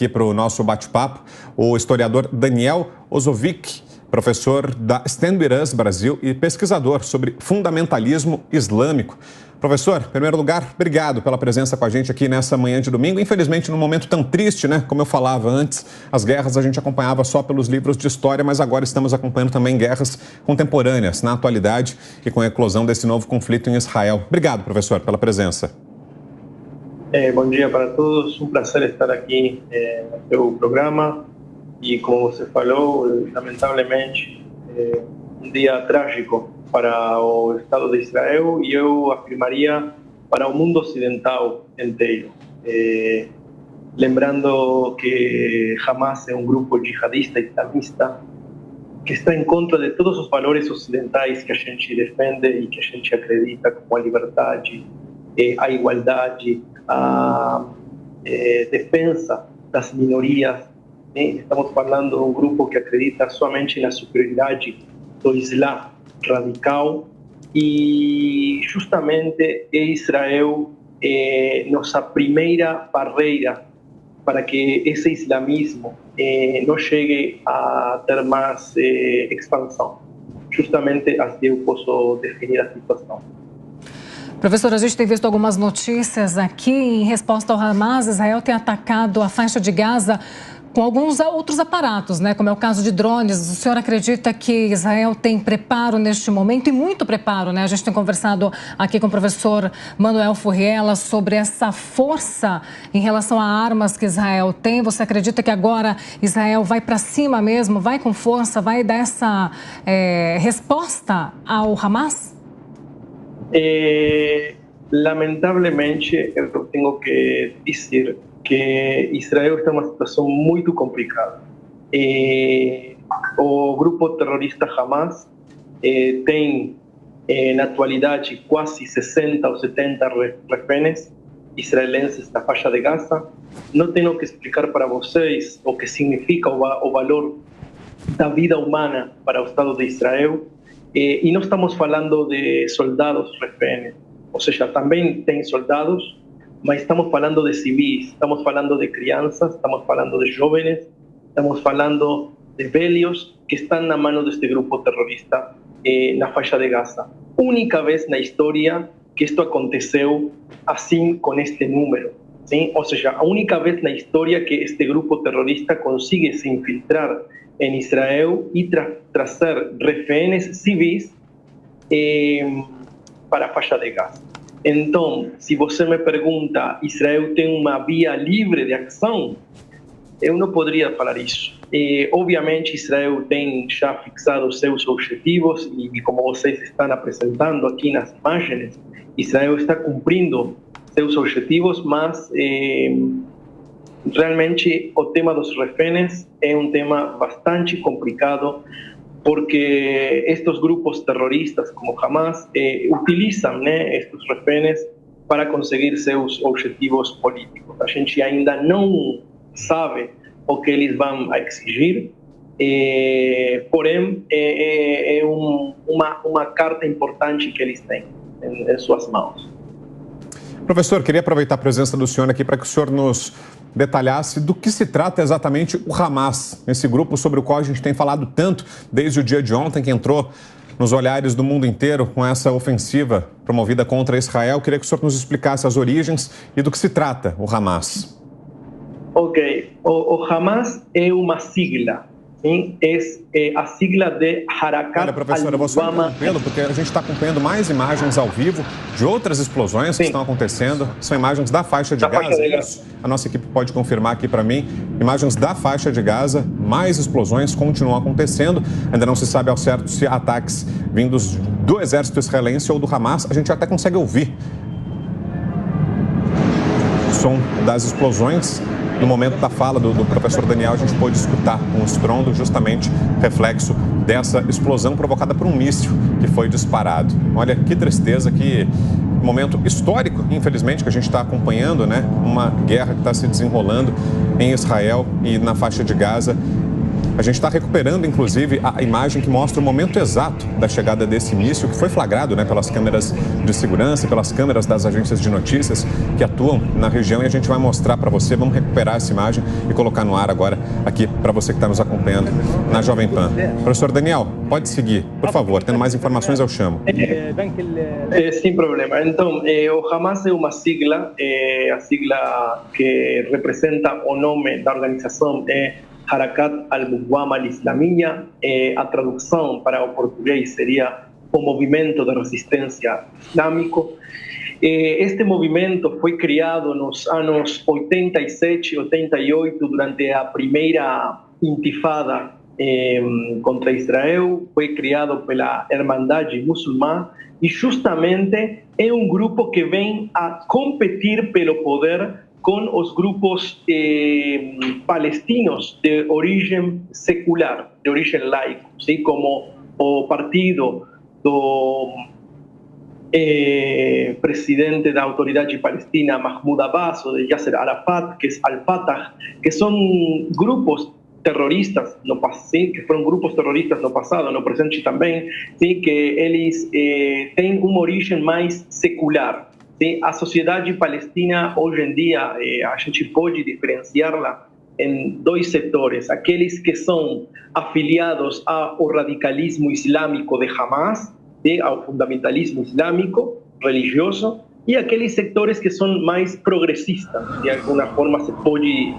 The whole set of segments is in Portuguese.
aqui para o nosso bate-papo o historiador Daniel Osovic, professor da Stand With Us Brasil e pesquisador sobre fundamentalismo islâmico. Professor, em primeiro lugar, obrigado pela presença com a gente aqui nessa manhã de domingo. Infelizmente, num momento tão triste, né? Como eu falava antes, as guerras a gente acompanhava só pelos livros de história, mas agora estamos acompanhando também guerras contemporâneas, na atualidade e com a eclosão desse novo conflito em Israel. Obrigado, professor, pela presença. Bom dia para todos. Um prazer estar aqui no seu programa. E como você falou, lamentavelmente, um dia trágico para o Estado de Israel e eu afirmaria para o mundo ocidental inteiro. Lembrando que Hamas é um grupo jihadista islamista que está em contra de todos os valores ocidentais que a gente defende e que a gente acredita, como a liberdade, a igualdade, a defesa das minorias. Estamos falando de um grupo que acredita somente na superioridade do Islã radical e justamente Israel é nossa primeira barreira para que esse islamismo não chegue a ter mais expansão. Justamente assim eu posso definir a situação. Professor, a gente tem visto algumas notícias aqui em resposta ao Hamas. Israel tem atacado a faixa de Gaza com alguns outros aparatos, né? Como é o caso de drones. O senhor acredita que Israel tem preparo neste momento e muito preparo, né? A gente tem conversado aqui com o professor Manuel Furriela sobre essa força em relação a armas que Israel tem. Você acredita que agora Israel vai para cima mesmo, vai com força, vai dar essa resposta ao Hamas? Lamentavelmente, eu tenho que dizer que Israel está em uma situação muito complicada. O grupo terrorista Hamas tem, na atualidade, quase 60 ou 70 reféns israelenses da faixa de Gaza. Não tenho que explicar para vocês o que significa o valor da vida humana para o Estado de Israel. E não estamos falando de soldados reféns, ou seja, também tem soldados, mas estamos falando de civis, estamos falando de crianças, estamos falando de jovens, estamos falando de velhos que estão na mão deste grupo terrorista na faixa de Gaza. Única vez na história que isto aconteceu assim com este número. Sim? Ou seja, a única vez na história que este grupo terrorista consigue se infiltrar em Israel e trazer reféns civis para a faixa de Gaza. Então, se você me pergunta, Israel tem uma via livre de ação? Eu não poderia falar isso. Obviamente, Israel tem já fixado seus objetivos e como vocês estão apresentando aqui nas imagens, Israel está cumprindo seus objetivos, mas realmente o tema dos reféns é um tema bastante complicado porque estes grupos terroristas como Hamas utilizam estes reféns para conseguir seus objetivos políticos. A gente ainda não sabe o que eles vão exigir, porém é uma carta importante que eles têm em suas mãos. Professor, queria aproveitar a presença do senhor aqui para que o senhor nos detalhasse do que se trata exatamente o Hamas, esse grupo sobre o qual a gente tem falado tanto desde o dia de ontem, que entrou nos olhares do mundo inteiro com essa ofensiva promovida contra Israel. Queria que o senhor nos explicasse as origens e do que se trata o Hamas. Ok, o Hamas é uma sigla. Sim, é a sigla de Harakat al-Muqawamah. Olha, professor, eu vou só interrompê-lo, porque a gente está acompanhando mais imagens ao vivo de outras explosões que estão acontecendo. São imagens da faixa de Gaza. A nossa equipe pode confirmar aqui para mim. Imagens da faixa de Gaza, mais explosões continuam acontecendo. Ainda não se sabe ao certo se ataques vindos do exército israelense ou do Hamas. A gente até consegue ouvir o som das explosões. No momento da fala do professor Daniel, a gente pôde escutar um estrondo, justamente reflexo dessa explosão provocada por um míssil que foi disparado. Olha que tristeza, que momento histórico, infelizmente, que a gente está acompanhando, né? Uma guerra que está se desenrolando em Israel e na faixa de Gaza. A gente está recuperando, inclusive, a imagem que mostra o momento exato da chegada desse míssil, que foi flagrado, né, pelas câmeras de segurança, pelas câmeras das agências de notícias que atuam na região, e a gente vai mostrar para você. Vamos recuperar essa imagem e colocar no ar agora aqui para você que está nos acompanhando na Jovem Pan. Professor Daniel, pode seguir, por favor. Tendo mais informações, eu chamo. Sem problema. Então, o Hamas é uma sigla, a sigla que representa o nome da organização é Harakat al-Muqawama al-Islamiyya. A tradução para o português seria o Movimento de Resistência Islâmico. Este movimento foi criado nos anos 87, 88, durante a primeira intifada contra Israel. Foi criado pela Irmandade Muçulmana e justamente é um grupo que vem a competir pelo poder com os grupos palestinos de origem secular, de origem laico, assim como o partido do presidente da autoridade palestina Mahmoud Abbas, ou de Yasser Arafat, que é Al-Fatah, que são grupos terroristas, sim, que foram grupos terroristas no passado, no presente também, sim, que eles têm uma origem mais secular. Sim. A sociedade palestina, hoje em dia, a gente pode diferenciá-la em dois setores: aqueles que são afiliados ao radicalismo islâmico de Hamas, ao fundamentalismo islâmico religioso, e aqueles setores que são mais progressistas, de alguma forma se pode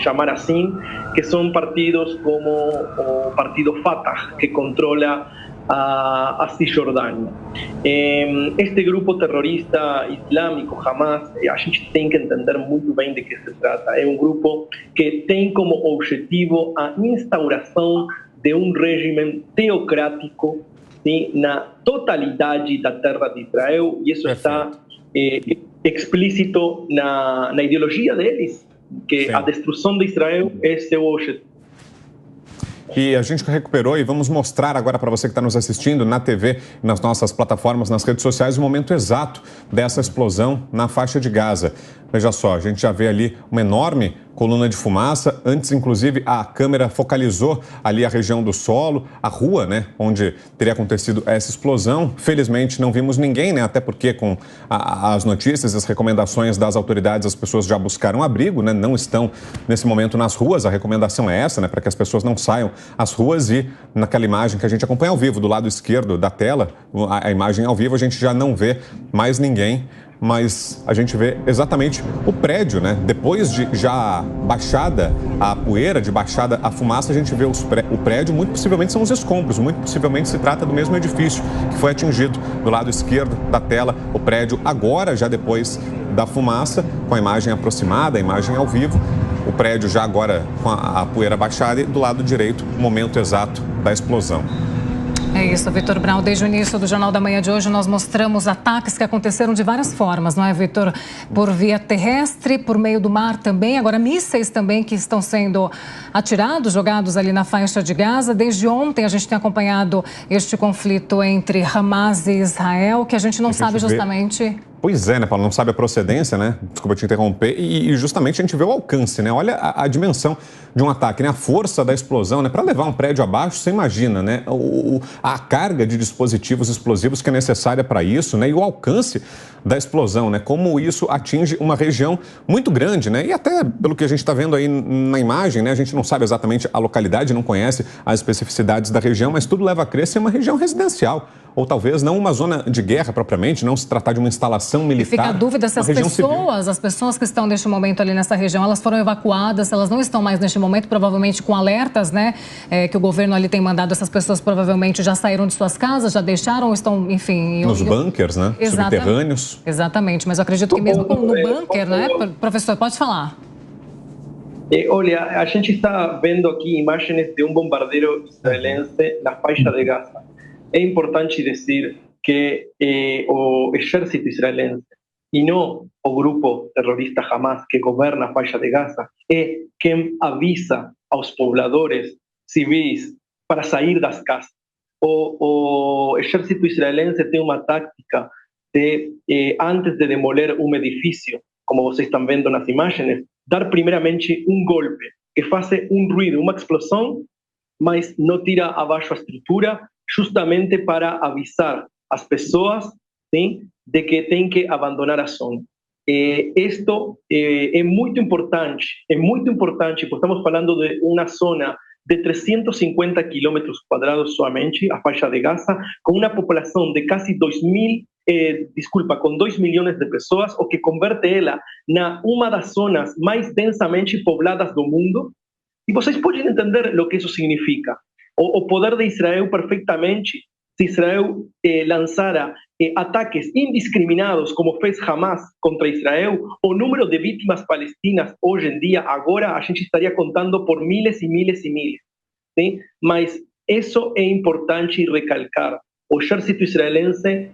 chamar assim, que são partidos como o partido Fatah, que controla a Cisjordânia. Este grupo terrorista islâmico, Hamas, a gente tem que entender muito bem de que se trata. É um grupo que tem como objetivo a instauração de um regime teocrático, sim, na totalidade da terra de Israel, e isso está explícito na ideologia deles, que a destruição de Israel é seu objetivo. E a gente recuperou e vamos mostrar agora para você que está nos assistindo na TV, nas nossas plataformas, nas redes sociais, o momento exato dessa explosão na faixa de Gaza. Veja só, a gente já vê ali uma enorme coluna de fumaça. Antes, inclusive, a câmera focalizou ali a região do solo, a rua, né, onde teria acontecido essa explosão. Felizmente, não vimos ninguém, né, até porque com as notícias, as recomendações das autoridades, as pessoas já buscaram abrigo, né, não estão nesse momento nas ruas. A recomendação é essa, né, para que as pessoas não saiam às ruas. E naquela imagem que a gente acompanha ao vivo, do lado esquerdo da tela, a imagem ao vivo, a gente já não vê mais ninguém. Mas a gente vê exatamente o prédio, né? Depois de já baixada a poeira, de baixada a fumaça, a gente vê o prédio, muito possivelmente são os escombros, muito possivelmente se trata do mesmo edifício que foi atingido do lado esquerdo da tela. O prédio agora, já depois da fumaça, com a imagem aproximada, a imagem ao vivo, o prédio já agora com a poeira baixada e do lado direito, o momento exato da explosão. É isso, Vitor Brown. Desde o início do Jornal da Manhã de hoje, nós mostramos ataques que aconteceram de várias formas, não é, Vitor? Por via terrestre, por meio do mar também. Agora, mísseis também que estão sendo atirados, jogados ali na faixa de Gaza. Desde ontem, a gente tem acompanhado este conflito entre Hamas e Israel, que a gente não sabe justamente... Pois é, né, Paulo? Não sabe a procedência, né? Desculpa te interromper. E justamente a gente vê o alcance, né? Olha a dimensão de um ataque, né? A força da explosão, né? Para levar um prédio abaixo, você imagina, né? A carga de dispositivos explosivos que é necessária para isso, né? E o alcance da explosão, né? Como isso atinge uma região muito grande, né? E até pelo que a gente está vendo aí na imagem, né? A gente não sabe exatamente a localidade, não conhece as especificidades da região, mas tudo leva a crer ser uma região residencial. Ou talvez não uma zona de guerra propriamente, não se tratar de uma instalação militar. E fica a dúvida se as pessoas que estão neste momento ali nessa região, elas foram evacuadas, elas não estão mais neste momento, provavelmente com alertas, né? Que o governo ali tem mandado, essas pessoas provavelmente já saíram de suas casas, já deixaram ou estão, enfim... Nos bunkers, né? Subterrâneos. Exatamente, mas eu acredito que mesmo no bunker, né? Professor, pode falar. Olha, a gente está vendo aqui imagens de um bombardeiro israelense na faixa de Gaza. É importante dizer que o exército israelense e não o grupo terrorista Hamas que governa a faixa de Gaza é quem avisa aos pobladores civis para sair das casas. O exército israelense tem uma tática de, antes de demoler um edifício, como vocês estão vendo nas imagens, dar primeiramente um golpe que faça um ruído, uma explosão, mas não tira abaixo a estrutura, justamente para avisar as pessoas, sim, de que tem que abandonar a zona. Esto é muito importante, porque estamos falando de uma zona de 350 kilómetros cuadrados solamente, a faixa de Gaza, com uma população de quase 2 milhões de pessoas, o que converte ela na uma das zonas mais densamente pobladas do mundo. E vocês podem entender o que isso significa. O poder de Israel perfeitamente, se Israel lançara ataques indiscriminados, como fez Hamas contra Israel, o número de vítimas palestinas hoje em dia, agora, a gente estaria contando por miles e miles e miles. Sim? Mas isso é importante recalcar. O exército israelense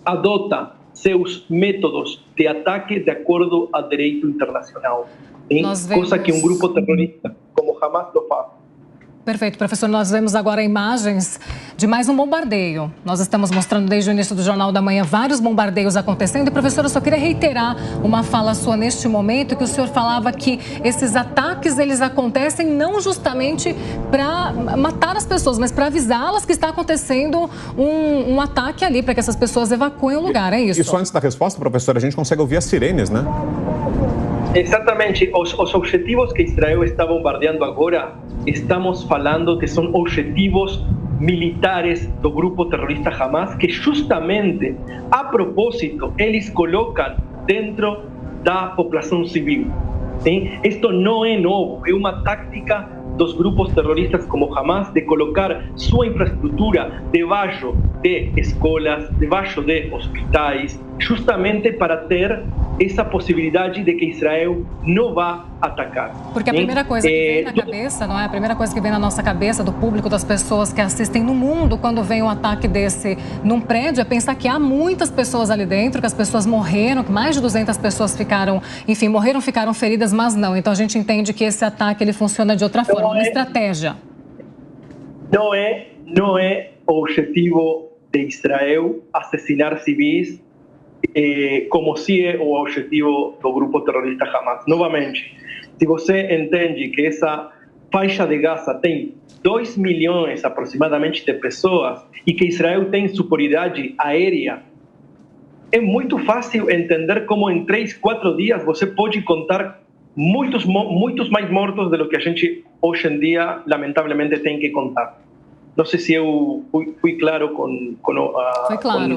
adota seus métodos de ataque de acordo ao direito internacional. Coisa que um grupo terrorista como Hamas não faz. Perfeito, professor. Nós vemos agora imagens de mais um bombardeio. Nós estamos mostrando desde o início do Jornal da Manhã vários bombardeios acontecendo. E, professor, eu só queria reiterar uma fala sua neste momento, que o senhor falava que esses ataques, eles acontecem não justamente para matar as pessoas, mas para avisá-las que está acontecendo um ataque ali, para que essas pessoas evacuem o lugar, é isso? E só antes da resposta, professor, a gente consegue ouvir as sirenes, né? Exatamente. Os objetivos que Israel está bombardeando agora, estamos falando que são objetivos militares do grupo terrorista Hamas, que justamente, a propósito, eles colocam dentro da população civil. Sim? Isto não é novo, é uma tática dos grupos terroristas como Hamas de colocar sua infraestrutura debaixo de escolas, debaixo de hospitais, justamente para ter essa possibilidade de que Israel não vá atacar. Porque a primeira coisa que vem na cabeça, não é? A primeira coisa que vem na nossa cabeça, do público, das pessoas que assistem no mundo, quando vem um ataque desse num prédio, é pensar que há muitas pessoas ali dentro, que as pessoas morreram, que mais de 200 pessoas ficaram, enfim, morreram, ficaram feridas, mas não. Então a gente entende que esse ataque, ele funciona de outra forma, uma estratégia. Não é o objetivo de Israel assassinar civis, como se é o objetivo do grupo terrorista Hamas. Novamente, se você entende que essa faixa de Gaza tem 2 milhões aproximadamente de pessoas e que Israel tem superioridade aérea, é muito fácil entender como em 3, 4 dias você pode contar muitos mais mortos do que a gente hoje em dia, lamentavelmente, tem que contar. Não sei se eu fui claro com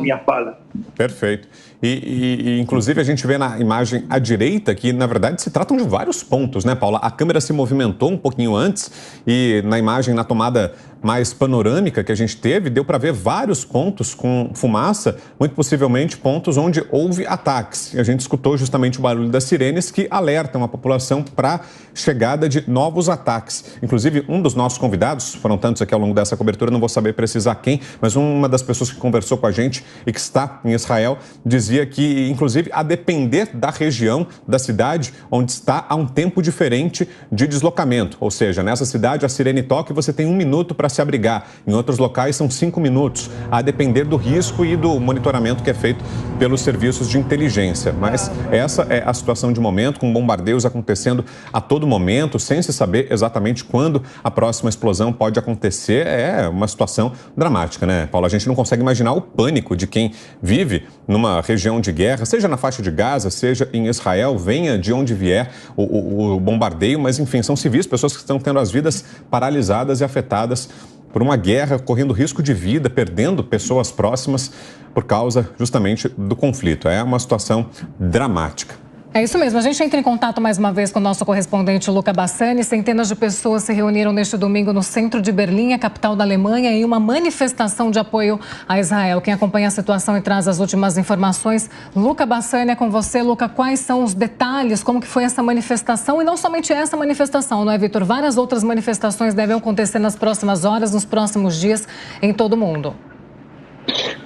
minha fala. Perfeito. E, inclusive, a gente vê na imagem à direita que, na verdade, se tratam de vários pontos, né, Paula? A câmera se movimentou um pouquinho antes e na imagem, na tomada mais panorâmica que a gente teve, deu para ver vários pontos com fumaça, muito possivelmente pontos onde houve ataques. E a gente escutou justamente o barulho das sirenes que alertam a população para chegada de novos ataques. Inclusive, um dos nossos convidados, foram tantos aqui ao longo dessa cobertura, não vou saber precisar quem, mas uma das pessoas que conversou com a gente e que está em Israel, dizia que, inclusive, a depender da região da cidade onde está, há um tempo diferente de deslocamento. Ou seja, nessa cidade a sirene toca e você tem 1 minuto para se abrigar. Em outros locais são 5 minutos, a depender do risco e do monitoramento que é feito pelos serviços de inteligência. Mas essa é a situação de momento, com bombardeios acontecendo a todo momento, sem se saber exatamente quando a próxima explosão pode acontecer. É uma situação dramática, né, Paula? A gente não consegue imaginar o pânico de quem vive numa região de guerra, seja na faixa de Gaza, seja em Israel, venha de onde vier o bombardeio, mas enfim, são civis, pessoas que estão tendo as vidas paralisadas e afetadas por uma guerra, correndo risco de vida, perdendo pessoas próximas por causa justamente do conflito. É uma situação dramática. É isso mesmo. A gente entra em contato mais uma vez com o nosso correspondente Luca Bassani. Centenas de pessoas se reuniram neste domingo no centro de Berlim, a capital da Alemanha, em uma manifestação de apoio a Israel. Quem acompanha a situação e traz as últimas informações, Luca Bassani, é com você. Luca, quais são os detalhes, como que foi essa manifestação? E não somente essa manifestação, não é, Vitor? Várias outras manifestações devem acontecer nas próximas horas, nos próximos dias, em todo o mundo.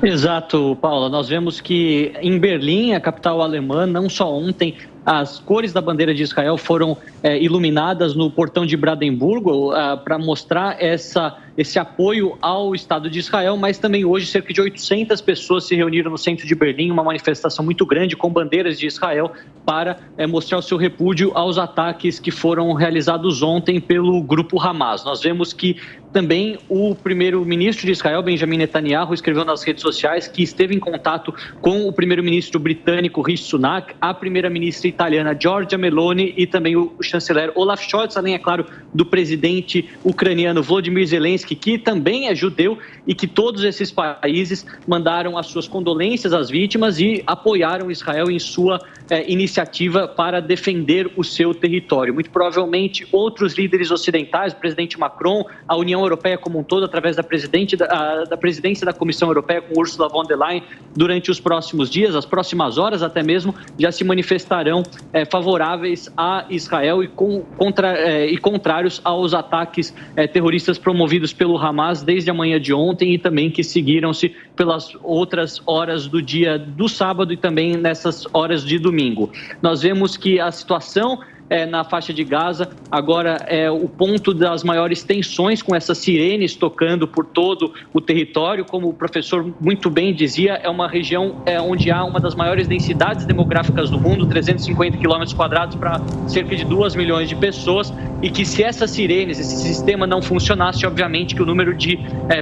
Exato, Paula. Nós vemos que em Berlim, a capital alemã, não só ontem, as cores da bandeira de Israel foram iluminadas no portão de Brandemburgo para mostrar esse apoio ao Estado de Israel, mas também hoje cerca de 800 pessoas se reuniram no centro de Berlim, uma manifestação muito grande com bandeiras de Israel para mostrar o seu repúdio aos ataques que foram realizados ontem pelo grupo Hamas. Nós vemos que também o primeiro-ministro de Israel, Benjamin Netanyahu, escreveu nas redes sociais que esteve em contato com o primeiro-ministro britânico Rishi Sunak, a primeira-ministra italiana Giorgia Meloni e também o chanceler Olaf Scholz, além, é claro, do presidente ucraniano Volodymyr Zelensky, que também é judeu, e que todos esses países mandaram as suas condolências às vítimas e apoiaram Israel em sua iniciativa para defender o seu território. Muito provavelmente outros líderes ocidentais, o presidente Macron, a União Europeia como um todo, através da presidência da Comissão Europeia com Ursula von der Leyen, durante os próximos dias, as próximas horas até mesmo, já se manifestarão favoráveis a Israel e contrários aos ataques terroristas promovidos pelo Hamas desde a manhã de ontem e também que seguiram-se pelas outras horas do dia do sábado e também nessas horas de domingo. Nós vemos que a situação na faixa de Gaza agora é o ponto das maiores tensões, com essas sirenes tocando por todo o território. Como o professor muito bem dizia, é uma região onde há uma das maiores densidades demográficas do mundo, 350 quilômetros quadrados para cerca de 2 milhões de pessoas, e que se essas sirenes, esse sistema não funcionasse, obviamente que o número de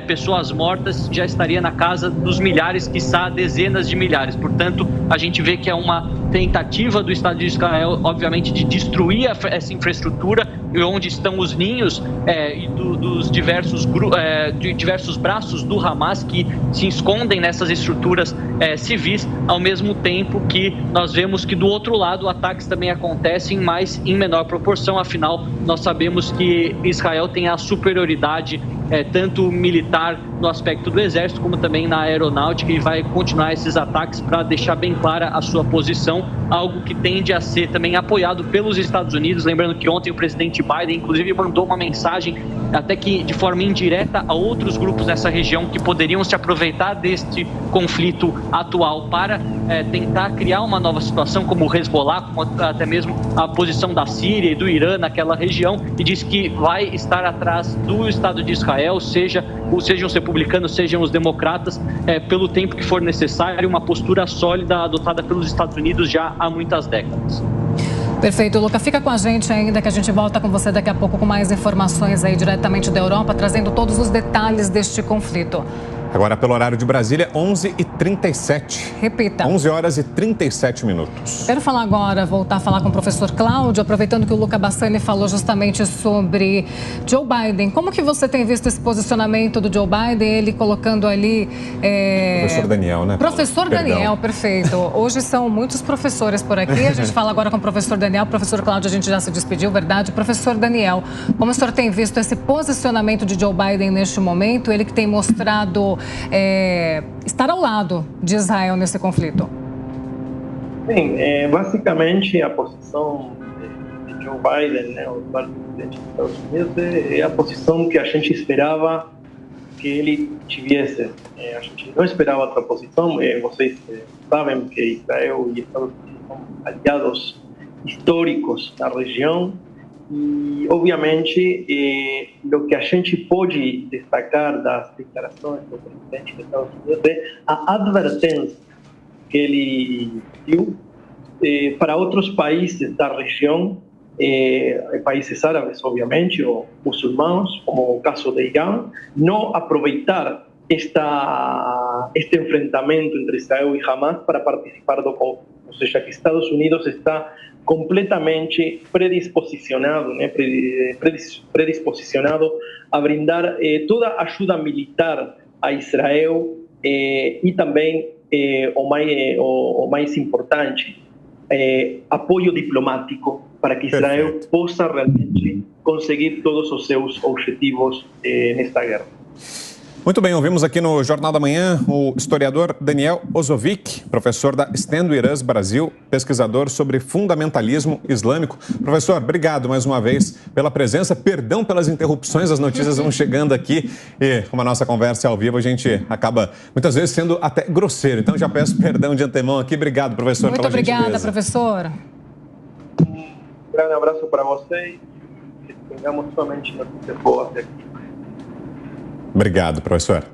pessoas mortas já estaria na casa dos milhares, quiçá dezenas de milhares. Portanto, a gente vê que é uma tentativa do Estado de Israel, obviamente, de destruir essa infraestrutura, onde estão os ninhos dos diversos braços do Hamas que se escondem nessas estruturas civis, ao mesmo tempo que nós vemos que do outro lado ataques também acontecem, mas em menor proporção. Afinal, nós sabemos que Israel tem a superioridade tanto militar no aspecto do exército como também na aeronáutica, e vai continuar esses ataques para deixar bem clara a sua posição, algo que tende a ser também apoiado pelos Estados Unidos. Lembrando que ontem o presidente Biden inclusive mandou uma mensagem, até que de forma indireta, a outros grupos nessa região que poderiam se aproveitar deste conflito atual para tentar criar uma nova situação, como o Hezbollah, como até mesmo a posição da Síria e do Irã naquela região, e diz que vai estar atrás do Estado de Israel, sejam os republicanos, sejam os democratas, pelo tempo que for necessário, uma postura sólida adotada pelos Estados Unidos já há muitas décadas. Perfeito, Luca. Fica com a gente ainda, que a gente volta com você daqui a pouco com mais informações aí diretamente da Europa, trazendo todos os detalhes deste conflito. Agora, pelo horário de Brasília, 11h37. Repita. 11 horas e 37 minutos. Quero falar agora, voltar a falar com o professor Cláudio, aproveitando que o Luca Bassani falou justamente sobre Joe Biden. Como que você tem visto esse posicionamento do Joe Biden, ele colocando ali... Professor Daniel, né? Professor Daniel, perfeito. Hoje são muitos professores por aqui. A gente fala agora com o professor Daniel. Professor Cláudio, a gente já se despediu, verdade? Professor Daniel, como o senhor tem visto esse posicionamento de Joe Biden neste momento? Ele que tem mostrado estar ao lado de Israel nesse conflito. Bem, basicamente a posição de Joe Biden, né, o presidente dos Estados Unidos, é a posição que a gente esperava que ele tivesse. A gente não esperava outra posição. Vocês sabem que Israel e Estados Unidos são aliados históricos na região. E, obviamente, o que a gente pode destacar das declarações do presidente dos Estados Unidos é a advertência que ele deu para outros países da região, países árabes, obviamente, ou muçulmanos, como o caso de Irã, não aproveitar este enfrentamento entre Israel e Hamas para participar do conflito. Ou seja, que Estados Unidos está completamente predisposicionado, né, predisposicionado a brindar toda a ajuda militar a Israel e também, o mais importante, apoio diplomático para que Israel possa realmente conseguir todos os seus objetivos nesta guerra. Muito bem, ouvimos aqui no Jornal da Manhã o historiador Daniel Osovic, professor da Stand.With.Us Brasil, pesquisador sobre fundamentalismo islâmico. Professor, obrigado mais uma vez pela presença. Perdão pelas interrupções, as notícias vão chegando aqui e como a nossa conversa é ao vivo, a gente acaba muitas vezes sendo até grosseiro. Então já peço perdão de antemão aqui. Obrigado, professor, Muito pela obrigada, gentileza. professor. Um grande abraço para vocês. Que tenhamos somente notícias boas aqui. Obrigado, professor.